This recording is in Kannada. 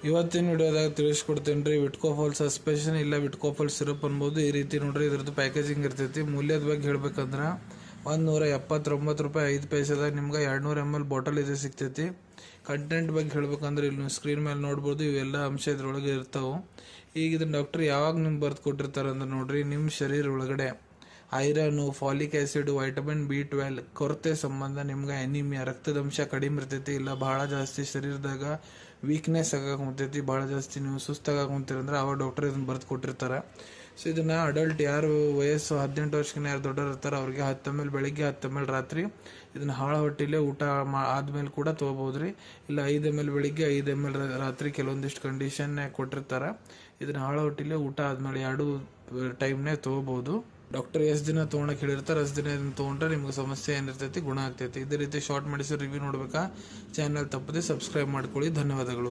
ಇವತ್ತಿನ ವಿಡಿಯೋದಾಗ ತಿಳಿಸ್ಕೊಡ್ತೇನೆ ರೀ. ವಿಟ್ಕೋಫಾಲ್ ಸಸ್ಪೆಷನ್ ಇಲ್ಲ ವಿಟ್ಕೋಫಾಲ್ ಸಿರಪ್ ಅನ್ಬೋದು. ಈ ರೀತಿ ನೋಡ್ರಿ ಇದ್ರದ್ದು ಪ್ಯಾಕೇಜಿಂಗ್ ಇರ್ತೈತಿ. ಮೂಲ್ಯದ ಬಗ್ಗೆ ಹೇಳ್ಬೇಕಂದ್ರೆ 179 ರೂಪಾಯಿ 5 ಪೈಸೆದಾಗ ನಿಮ್ಗೆ 200 ml ಬಾಟಲ್ ಇದು ಸಿಗ್ತೈತಿ. ಕಂಟೆಂಟ್ ಬಗ್ಗೆ ಹೇಳ್ಬೇಕಂದ್ರೆ ಇಲ್ಲಿ ನೀವು ಸ್ಕ್ರೀನ್ ಮೇಲೆ ನೋಡ್ಬೋದು, ಇವೆಲ್ಲ ಅಂಶ ಇದ್ರೊಳಗೆ ಇರ್ತಾವೆ. ಈಗ ಇದನ್ನ ಡಾಕ್ಟರ್ ಯಾವಾಗ ನಿಮ್ಗೆ ಬರ್ದು ಕೊಟ್ಟಿರ್ತಾರೆ ಅಂದ್ರೆ ನೋಡ್ರಿ, ನಿಮ್ಮ ಶರೀರ ಒಳಗಡೆ iron, folic acid, vitamin B12 ಕೊರತೆ ಸಂಬಂಧ ನಿಮ್ಗೆ ಅನಿಮಿಯಾ, ರಕ್ತದಂಶ ಕಡಿಮೆ ಇರ್ತೈತಿ, ಇಲ್ಲ ಭಾಳ ಜಾಸ್ತಿ ಶರೀರದಾಗ ವೀಕ್ನೆಸ್ ಆಗಾಕುಂತೈತಿ, ಭಾಳ ಜಾಸ್ತಿ ನೀವು ಸುಸ್ತಾಗಾಕುಂತೀರಂದ್ರೆ ಅವಾಗ ಡಾಕ್ಟರ್ ಇದನ್ನು ಬರ್ದು ಕೊಟ್ಟಿರ್ತಾರೆ. ಸೊ ಇದನ್ನು ಅಡಲ್ಟ್ ಯಾರು ವಯಸ್ಸು 18 ವರ್ಷಕ್ಕಿಂತ ಯಾರು ದೊಡ್ಡವರು ಇರ್ತಾರೆ ಅವ್ರಿಗೆ 10 ml ಬೆಳಿಗ್ಗೆ 10 ml ರಾತ್ರಿ ಇದನ್ನು ಹಾಳ ಹೊಟ್ಟಿಲೆ ಊಟ ಆದ್ಮೇಲೆ ಕೂಡ ತೊಗೋಬೋದು ರೀ. ಇಲ್ಲ 5 ml ಬೆಳಿಗ್ಗೆ 5 ml ರಾತ್ರಿ ಕೆಲವೊಂದಿಷ್ಟು ಕಂಡೀಷನ್ ಕೊಟ್ಟಿರ್ತಾರೆ. ಇದನ್ನು ಹಾಳ ಹೊಟ್ಟಿಲೆ ಊಟ ಆದ್ಮೇಲೆ 2 ಟೈಮ್ನೇ ತೊಗೋಬೋದು. ಡಾಕ್ಟರ್ ಎಷ್ಟು ದಿನ ತೊಗೊಳಕ್ಕೆ ಹೇಳಿರ್ತಾರೆ ಅಷ್ಟು ದಿನ ಇದನ್ನು ತೊಗೊಂಡ್ರೆ ನಿಮ್ಗೆ ಸಮಸ್ಯೆ ಏನಿರ್ತೈತಿ ಗುಣ ಆಗ್ತೈತಿ. ಇದೇ ರೀತಿ ಶಾರ್ಟ್ ಮೆಡಿಸಿನ್ ರಿವ್ಯೂ ನೋಡ್ಬೇಕಾ ಚಾನಲ್ ತಪ್ಪದೆ ಸಬ್ಸ್ಕ್ರೈಬ್ ಮಾಡ್ಕೊಳ್ಳಿ. ಧನ್ಯವಾದಗಳು.